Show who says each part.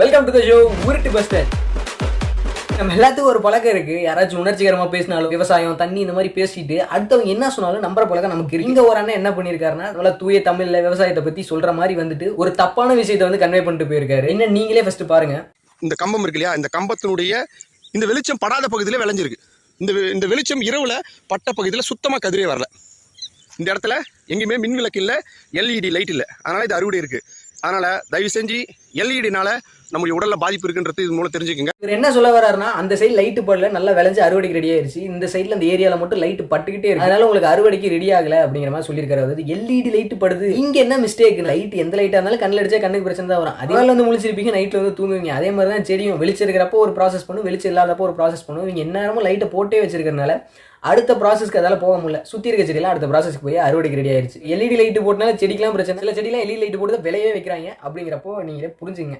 Speaker 1: Welcome to the show உருட்டு bus stand. நம்ம எல்லாத்துக்கும் ஒரு பழக்கம் இருக்கு. யாராச்சும் உணர்ச்சிகரமா பேசினாலும் விவசாயம் தண்ணி இந்த மாதிரி பேசிட்டு அடுத்தவங்க என்ன சொன்னாலும் நம்புற பழக்கம் நமக்கு இருக்கு. இங்க ஒரு அண்ணன் என்ன பண்ணிருக்காருன்னா நல்லா தூய தமிழ்ல விவசாயத்தை பத்தி சொல்ற மாதிரி வந்துட்டு ஒரு தப்பான விஷயத்தை வந்து கன்வே பண்ணிட்டு போயிருக்காரு. என்ன நீங்களே ஃபர்ஸ்ட் பாருங்க.
Speaker 2: இந்த கம்பம் இருக்கு இல்லையா, இந்த கம்பத்தினுடைய இந்த வெளிச்சம் படாத பகுதியில விளைஞ்சிருக்கு. இந்த வெளிச்சம் இரவுல பட்ட பகுதியில சுத்தமா கதிரே வரல. இந்த இடத்துல எங்கேயுமே மின் விளக்கு இல்லை, எல்இடி லைட் இல்லை. அதனால இது அறுவடை இருக்கு. அதனால தயவு செஞ்சு எல்இடினால நம்முடைய உடல்ல பாதிப்பு இருக்குன்றது இது மூலம் தெரிஞ்சுக்கோங்க.
Speaker 1: இவர் என்ன சொல்ல வர்றாருன்னா, அந்த சைடு லைட் படல, நல்லா விளைஞ்சு அறுவடைக்கு ரெடி ஆயிருச்சு. இந்த சைடுல அந்த ஏரியால மட்டும் லைட் பட்டுக்கிட்டே இருக்கு, அதனால உங்களுக்கு அறுவடைக்கு ரெடி ஆகல அப்படிங்கிற மாதிரி சொல்லியிருக்காரு. அதாவது எல்இடி லைட் படுது, இங்க என்ன மிஸ்டேக்? லைட் எந்த லைட்டா இருந்தாலும் கண்ணில் அடிச்சா கண்ணுக்கு பிரச்சனை தான் வரும். அதனால வந்து முழிச்சிருப்பீங்க, நைட்ல வந்து தூங்குவீங்க. அதே மாதிரி தான் செடியும் வெளிச்சம் இருக்கிறப்போ ஒரு ப்ராசஸ் பண்ணும், வெளிச்சம் இல்லாதப்போ ஒரு ப்ராசஸ் பண்ணும். இவங்க எந்நேரமும் லைட்டை போட்டே வச்சிருக்கிறதுனால அடுத்த ப்ராசஸ்க்கு அதால போக முடியல. சுத்தி இருக்க செடியெல்லாம் அடுத்த ப்ராசஸ்க்கு போய் அறுவடைக்கு ரெடி ஆயிருச்சு. எல்இடி லைட் போட்டனால செடிக்கெல்லாம் பிரச்சனை. சில செடியெல்லாம் எல்இடி லைட் போட்டு விளையவே வைக்கிறாங்க. அப்படிங்கிறப்போ நீங்களே புரிஞ்சுங்க.